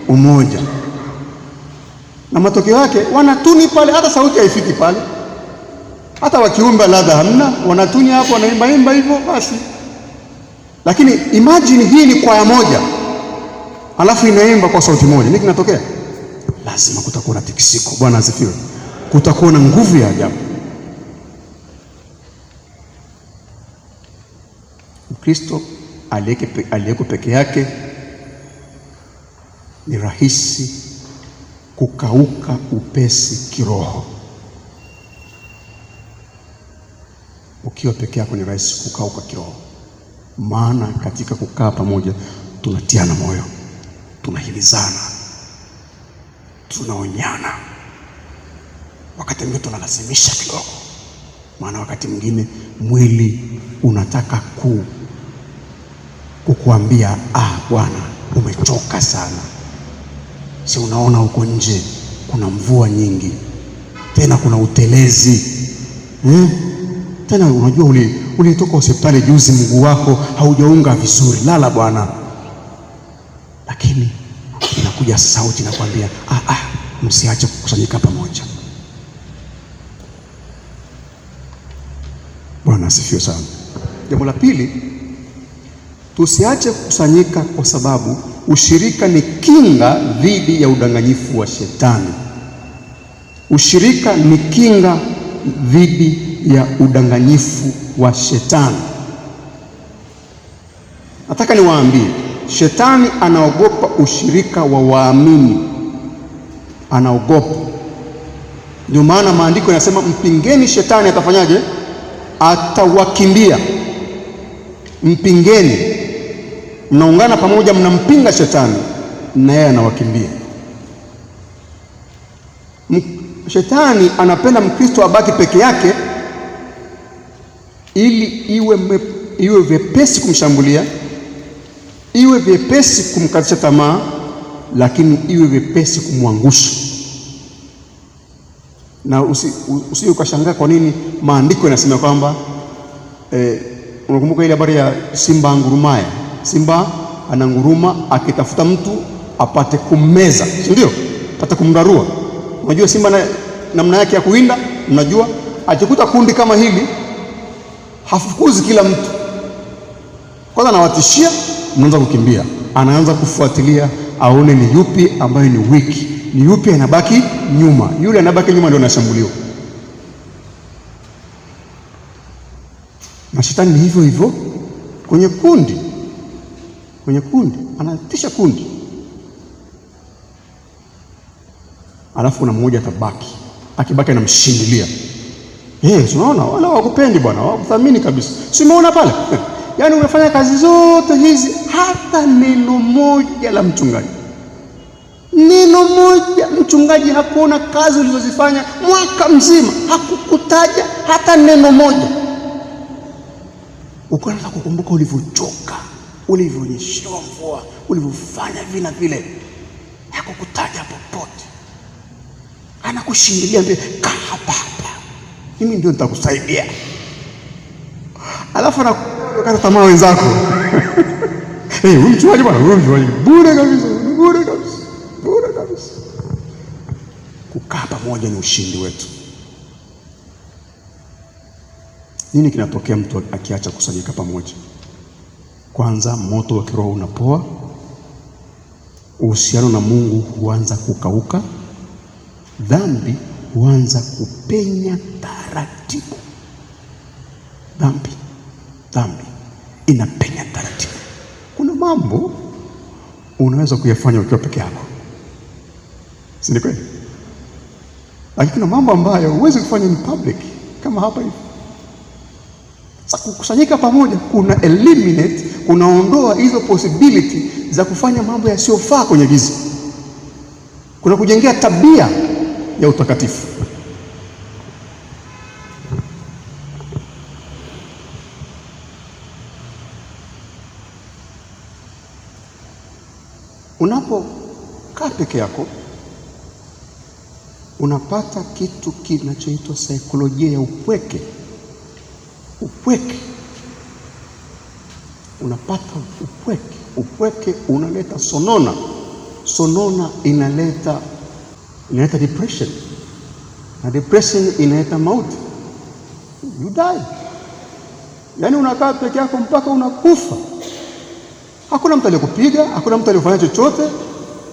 Umoja. Na matokeo yake wanatuni pale, hata sauti haifiki pale, hata wakiumba ladha hamna, wanatuni hapo, wanaimba hivyo basi. Lakini imagine hii ni kwaya moja, alafu inaimba kwa sauti moja, nini kinatokea? Lazima kutakuwa na tikisiko. Bwana asifiwe. Kutakuwa na nguvu ya ajabu. Mkristo aliyeko peke yake ni rahisi kukauka upesi kiroho. Ukiwa peke yako ni rahisi kukauka kiroho, maana katika kukaa pamoja tunatiana moyo, tunahimizana, tunaonyana. Wakati mwingine tunalazimisha kidogo, maana wakati mwingine mwili unataka kukuambia bwana, umechoka sana. Si unaona huko nje kuna mvua nyingi, tena kuna utelezi tena unajua ulitoka hospitali juzi, mguu wako haujaunga vizuri, lala bwana. Lakini inakuja sauti nakwambia msiache kukusanyika pamoja. Bwana asifiwe sana. Jambo la pili, tusiache kukusanyika kwa sababu ushirika ni kinga dhidi ya udanganyifu wa shetani. Ushirika ni kinga dhidi ya udanganyifu wa shetani. Nataka niwaambie, shetani anaogopa ushirika wa waamini, anaogopa. Ndio maana maandiko yanasema mpingeni shetani atafanyaje? Atawakimbia. Mpingeni, mnaungana pamoja, mnampinga shetani na yeye anawakimbia. Shetani anapenda Mkristo abaki peke yake ili iwe vyepesi kumshambulia, iwe vyepesi kumkatisha tamaa, lakini iwe vyepesi kumwangusha. Na usije ukashangaa kwa nini maandiko yanasema kwamba unakumbuka ile habari ya simba ngurumaye. Simba ananguruma akitafuta mtu apate kummeza, si ndio? Apate kumdarua. Unajua simba namna yake ya kuwinda, unajua akikuta kundi kama hili hafukuzi kila mtu. Kwanza anawatishia, mnaanza kukimbia. Anaanza kufuatilia aone ni yupi ambaye ni wiki, ni yupi anabaki nyuma. Yule anabaki nyuma ndio anashambuliwa. Na shetani ni hivyo hivyo kwenye kundi. Kwenye kundi anatisha kundi, alafu na mmoja atabaki, akibaki anamshindilia. Unaona wala wakupendi bwana, wakuthamini kabisa. Si umeona pale? Yaani umefanya kazi zote hizi, hata neno moja la mchungaji, neno moja mchungaji hakuona kazi ulizozifanya mwaka mzima, hakukutaja hata neno moja. Ukaanza kukumbuka ulivyochoka, ulivyoonyeshewa mvua, ulivyofanya vina vile, hakukutaja popote. Anakushindilia mbele, kaa hapa, mimi ndio nitakusaidia. Alafu anakata tamaa wenzako. Huyu mchungaji bwana, huyu mchungaji bure kabisa, bure kabisa, bure kabisa. Kukaa pamoja ni ushindi wetu. Nini kinatokea mtu akiacha kusanyika pamoja? Kwanza, moto wa kiroho unapoa, uhusiano na Mungu huanza kukauka, dhambi huanza kupenya taratibu. Dhambi inapenya taratibu. Kuna mambo unaweza kuyafanya ukiwa peke yako, si ni kweli? Lakini kuna mambo ambayo huwezi kufanya in public, kama hapa hivi. Sasa kukusanyika pamoja kuna eliminate, kunaondoa hizo possibility za kufanya mambo yasiyofaa kwenye giza. Kuna kujengea tabia ya utakatifu. Unapokaa peke yako unapata kitu kinachoitwa saikolojia ya upweke. Unapata upweke unaleta sonona inaleta depression, na depression inaleta mauti. You die. Yaani unakaa peke yako mpaka unakufa. Hakuna mtu aliyekupiga, hakuna mtu aliyefanya chochote,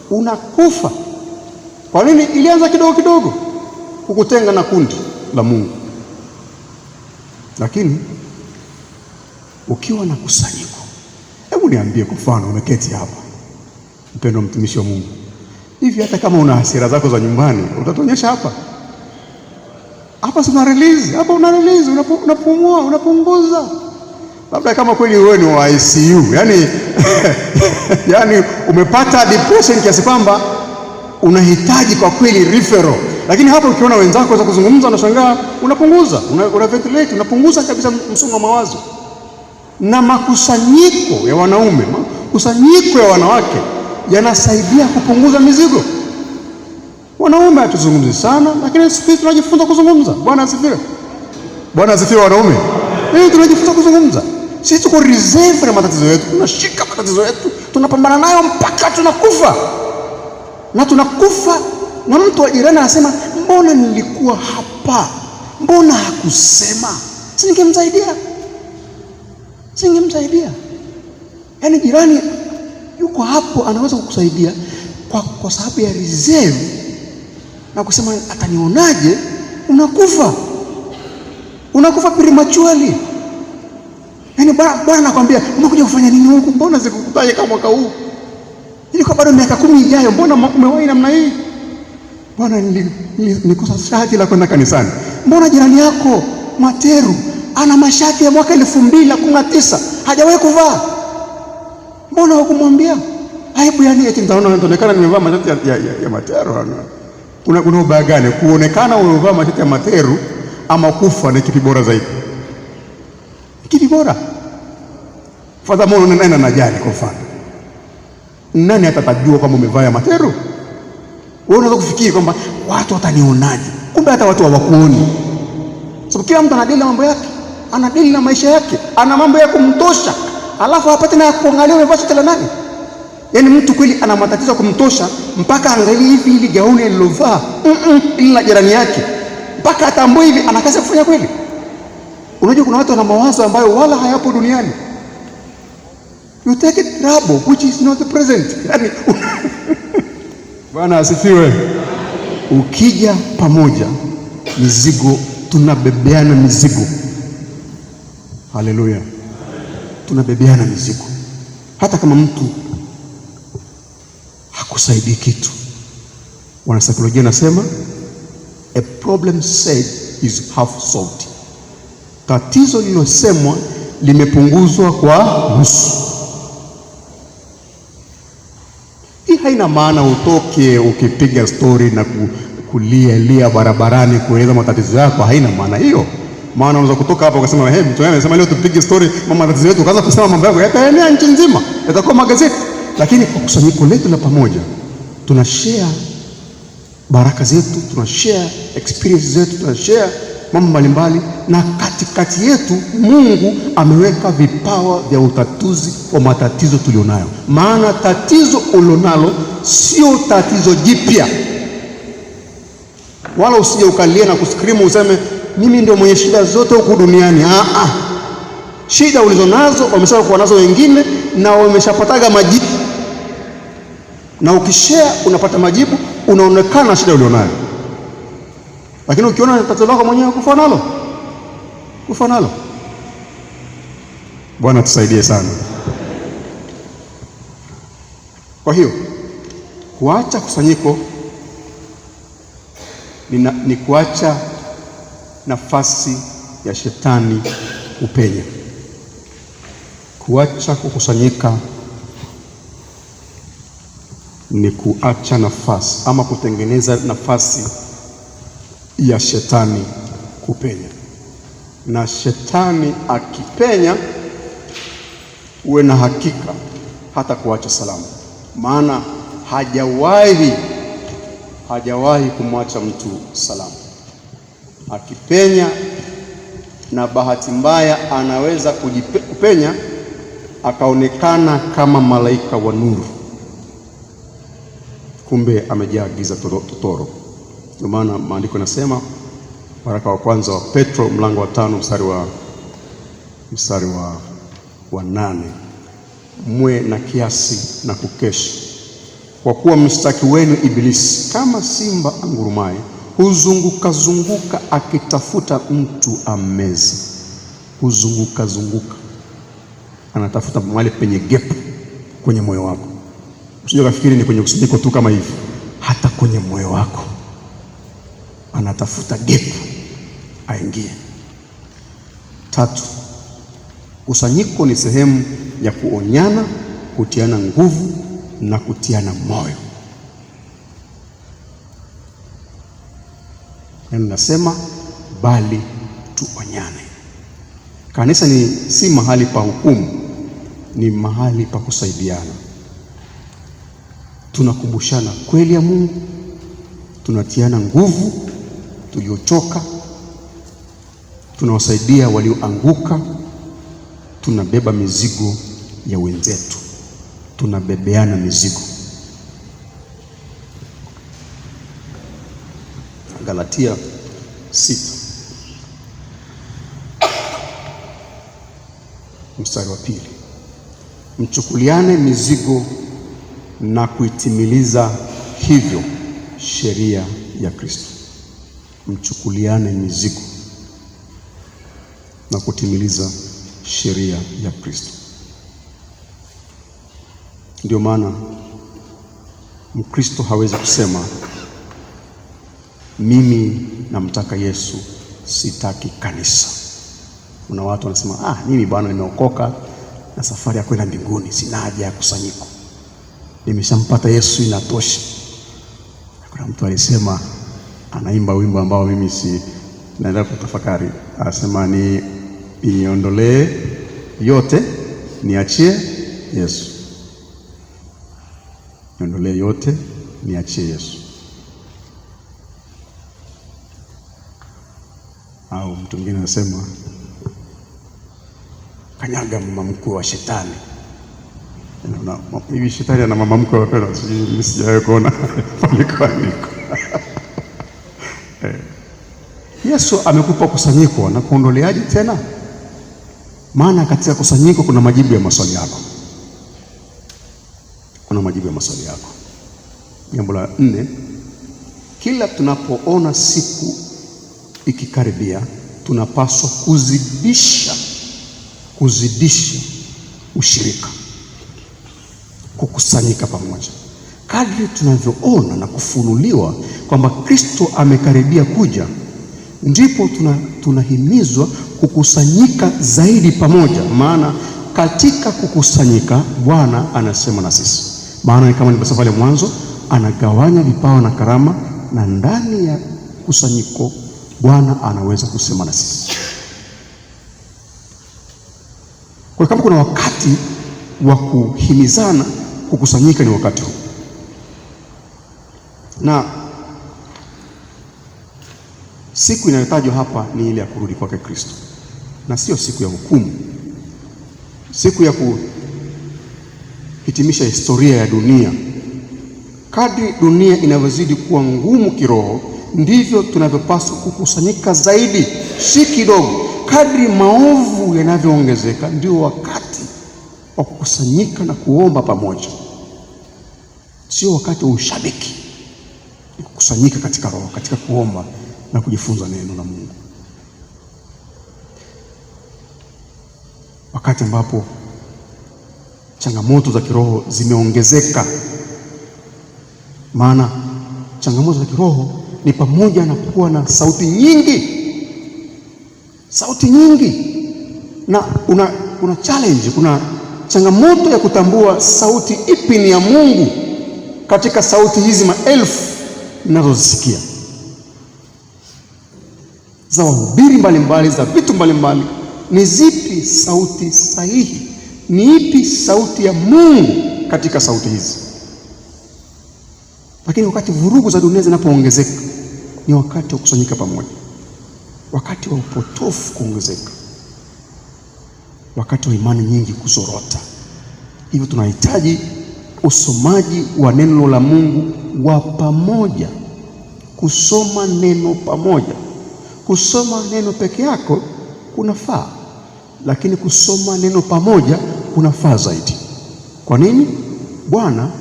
unakufa. Kwa nini? Ilianza kidogo kukutenga na kundi la Mungu. Lakini ukiwa na kusanyiko, hebu niambie, kwa mfano umeketi hapa, mpendwa mtumishi wa Mungu, hivi hata kama una hasira zako za nyumbani utatuonyesha hapa? Si una release hapa, unapumua, unapunguza. Labda kama kweli wewe ni wa ICU, yani umepata depression kiasi kwamba unahitaji kwa kweli referral. Lakini hapa ukiona wenzako za kuzungumza unashangaa, unapunguza, una ventilate, unapunguza kabisa msongo wa mawazo. Na makusanyiko ya wanaume, makusanyiko ya wanawake yanasaidia kupunguza mizigo. Wanaume hatuzungumzi sana, lakini sisi tunajifunza kuzungumza. Bwana asifiwe. Bwana asifiwe wanaume. Tunajifunza kuzungumza. Sisi tuko reserve na matatizo yetu, tunashika matatizo yetu, tunapambana nayo mpaka tunakufa. Na tunakufa na mtu wa jirani anasema, mbona nilikuwa hapa? Mbona hakusema? Singemsaidia. Yaani jirani yuko hapo anaweza kukusaidia kwa sababu ya reserve na kusema atanionaje? Unakufa prematurely. Yaani bwana nakwambia, umekuja kufanya nini huku? Mbona sikukutaje kama mwaka huu? Ilikuwa bado miaka 10 ijayo, mbona umewahi namna hii? Bwana nilikosa shati la kwenda kanisani. Mbona jirani yako Materu ana mashati ya mwaka 2019 hajawahi kuvaa? Mbona hukumwambia? Aibu yani eti nitaonekana nimevaa mashati ya Materu. Kuna ubaya gani kuonekana umevaa mashati ya Materu ama kufa? Ni kipi bora zaidi? Kipi bora? Fadhamono nani anajali? Kwa mfano, nani atajua kama umevaa ya Materu? Wewe unaweza kufikiri kwamba watu watanionaje, kumbe hata watu hawakuoni. Sababu kila mtu anadili na mambo yake, anadili na maisha yake, ana mambo ya kumtosha, alafu hapati na kuangalia umevaa shati la nani. Yaani mtu kweli ana matatizo ya kumtosha mpaka angalie hivi ili gauni alilovaa ili la jirani yake. mpaka atambue hivi ana kazi ya kufanya kweli. Unajua kuna watu wana mawazo ambayo wala hayapo duniani. You take it trouble which is not the present. Yani Bwana asifiwe. Ukija pamoja, mizigo, tunabebeana mizigo. Haleluya. Tunabebeana mizigo. Hata kama mtu hakusaidii kitu. Wanasaikolojia nasema a problem said is half solved. Tatizo lilosemwa limepunguzwa kwa nusu. Hii haina maana utoke ukipiga story na kulia barabarani kueleza matatizo yako, haina maana hiyo. Maana unaweza kutoka hapa ukasema mtu anasema leo tupige story mama matatizo yetu, ukaanza kusema mambo yako yataenea nchi nzima, yatakuwa magazeti. Lakini kwa kusanyiko letu la pamoja tuna share baraka zetu, tuna share experience zetu, tuna share mambo mbalimbali, na katikati yetu Mungu ameweka vipawa vya utatuzi wa matatizo tulionayo. Maana tatizo ulionalo sio tatizo jipya. Wala usije ukalia na kuskrimu useme mimi ndio mwenye shida zote huku duniani. Shida ulizonazo wameshakuwa nazo wengine na wameshapataga majibu. Na ukishare unapata majibu, unaonekana shida ulionayo. Lakini ukiona tatizo lako mwenyewe kufa nalo. Bwana tusaidie sana. Kwa hiyo kuacha kusanyiko ni kuacha nafasi ya shetani kupenya. Kuacha kukusanyika ni kuacha nafasi ama kutengeneza nafasi ya shetani kupenya. Na shetani akipenya, uwe na hakika hata kuacha salama. Maana hajawahi kumwacha mtu salama. Akipenya, na bahati mbaya anaweza kupenya akaonekana kama malaika wa nuru, kumbe amejaa giza totoro. Ndio maana maandiko yanasema, waraka wa kwanza wa Petro mlango wa 5 mstari wa 8, mwe na kiasi na kukesha, kwa kuwa mshtaki wenu Ibilisi kama simba angurumaye huzunguka akitafuta mtu ammeze. Huzunguka anatafuta mahali penye gap kwenye moyo wako. Usije kufikiri ni kwenye kusanyiko tu kama hivi, hata kwenye moyo wako anatafuta gap aingie. 3, kusanyiko ni sehemu ya kuonyana, kutiana nguvu na kutiana moyo. Nasema bali tuonyane. Kanisa si mahali pa hukumu, ni mahali pa kusaidiana. Tunakumbushana kweli ya Mungu, tunatiana nguvu tuliochoka, tunawasaidia walioanguka, tunabeba mizigo ya wenzetu, tunabebeana mizigo. Galatia 6 mstari wa 2, mchukuliane mizigo na kuitimiliza hivyo sheria ya Kristo. Mchukuliane mizigo na kutimiliza sheria ya Kristo. Ndio maana Mkristo hawezi kusema mimi namtaka Yesu, sitaki kanisa. Kuna watu wanasema mimi bwana nimeokoka na safari ya kwenda mbinguni, sina haja ya kusanyiko, nimeshampata Yesu inatosha. Kuna mtu alisema, anaimba wimbo ambao mimi si naenda kutafakari, anasema niondolee yote niachie Yesu. Niondolee yote niachie Yesu. Au mtu mwingine anasema kanyaga mama mkuu wa shetani. Hivi shetani ana mama mkuu wa pera? Mimi sijawahi kuona pale kwa niko. Yesu amekupa kusanyiko na kuondoleaje tena? Maana katika kusanyiko kuna majibu ya maswali yako. Kuna majibu ya maswali yako. Jambo la 4, kila tunapoona siku ikikaribia, tunapaswa kuzidisha ushirika, kukusanyika pamoja. Kadri tunavyoona na kufunuliwa kwamba Kristo amekaribia kuja, ndipo tunahimizwa kukusanyika zaidi pamoja. Maana katika kukusanyika Bwana anasema na sisi. Maana kama nilivyosema pale mwanzo, anagawanya vipawa na karama, na ndani ya kusanyiko Bwana anaweza kusema na sisi. Kwa kama kuna wakati wa kuhimizana kukusanyika, ni wakati huu. Na siku inayotajwa hapa ni ile ya kurudi kwake Kristo, na sio siku ya hukumu, siku ya kuhitimisha historia ya dunia. Kadri dunia inavyozidi kuwa ngumu kiroho, ndivyo tunavyopaswa kukusanyika zaidi, si kidogo. Kadri maovu yanavyoongezeka, ndio wakati wa kukusanyika na kuomba pamoja, sio wakati wa ushabiki. Ni kukusanyika katika roho, katika kuomba na kujifunza neno la Mungu. Wakati ambapo changamoto za kiroho zimeongezeka. Maana changamoto za kiroho ni pamoja na kuwa na sauti nyingi, na kuna challenge, kuna changamoto ya kutambua sauti ipi ni ya Mungu katika sauti hizi maelfu ninazozisikia za wahubiri mbalimbali, za vitu mbalimbali. Ni zipi sauti sahihi? Ni ipi sauti ya Mungu katika sauti hizi? Lakini wakati vurugu za dunia zinapoongezeka, ni wakati wa kukusanyika pamoja, wakati wa upotofu kuongezeka, wakati wa imani nyingi kuzorota. Hivyo tunahitaji usomaji wa neno la Mungu wa pamoja, kusoma neno pamoja. Kusoma neno peke yako kunafaa, lakini kusoma neno pamoja kunafaa zaidi. Kwa nini? Bwana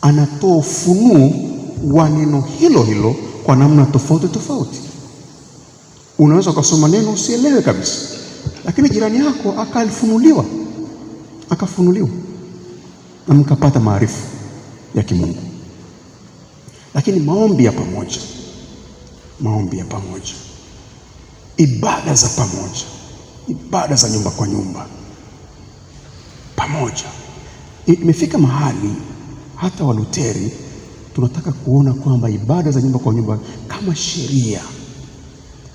anatoa ufunuo wa neno hilo hilo kwa namna tofauti tofauti. Unaweza kusoma neno usielewe kabisa, lakini jirani yako akafunuliwa na mkapata maarifa ya kimungu. Lakini maombi ya pamoja, ibada za pamoja, ibada za nyumba kwa nyumba pamoja. Imefika mahali hata Waluteri tunataka kuona kwamba ibada za nyumba kwa nyumba kama sheria,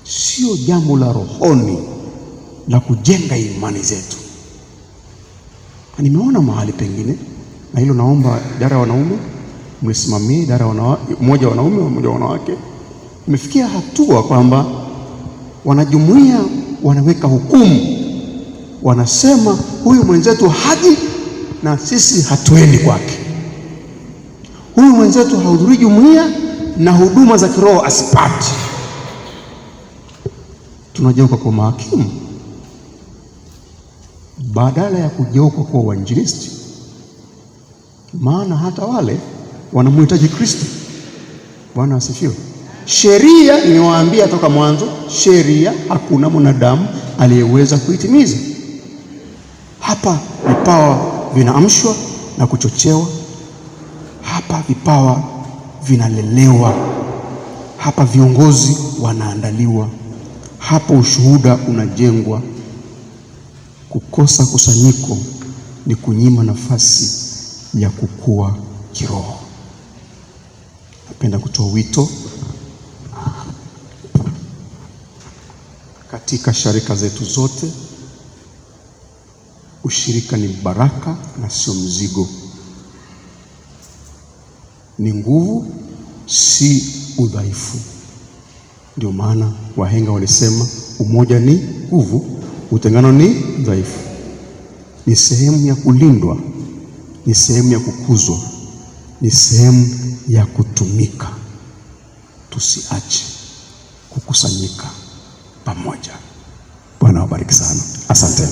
sio jambo la rohoni la kujenga imani zetu. Nimeona mahali pengine, na hilo naomba idara ya wanaume mlisimamie, idara ya mmoja wa wanaume mmoja wa wanawake. Imefikia hatua kwamba wanajumuiya wanaweka hukumu, wanasema huyu mwenzetu haji na sisi hatuendi kwake, huyu mwenzetu hahudhurii jumuiya na huduma za kiroho asipati. Tunageuka kwa mahakimu badala ya kugeuka kwa wainjilisti. Maana hata wale wanamhitaji Kristo. Bwana asifiwe. Sheria nimewaambia toka mwanzo, sheria hakuna mwanadamu aliyeweza kuitimiza. Hapa vipawa vinaamshwa na kuchochewa, hapa vipawa vinalelewa, hapa viongozi wanaandaliwa, hapa ushuhuda unajengwa. Kukosa kusanyiko ni kunyima nafasi ya kukua kiroho. Napenda kutoa wito katika sharika zetu zote. Ushirika ni baraka na sio mzigo, ni nguvu, si udhaifu. Ndio maana wahenga walisema umoja ni nguvu, utengano ni dhaifu. Ni sehemu ya kulindwa, ni sehemu ya kukuzwa, ni sehemu ya kutumika. Tusiache kukusanyika pamoja. Bwana wabariki sana. Asante.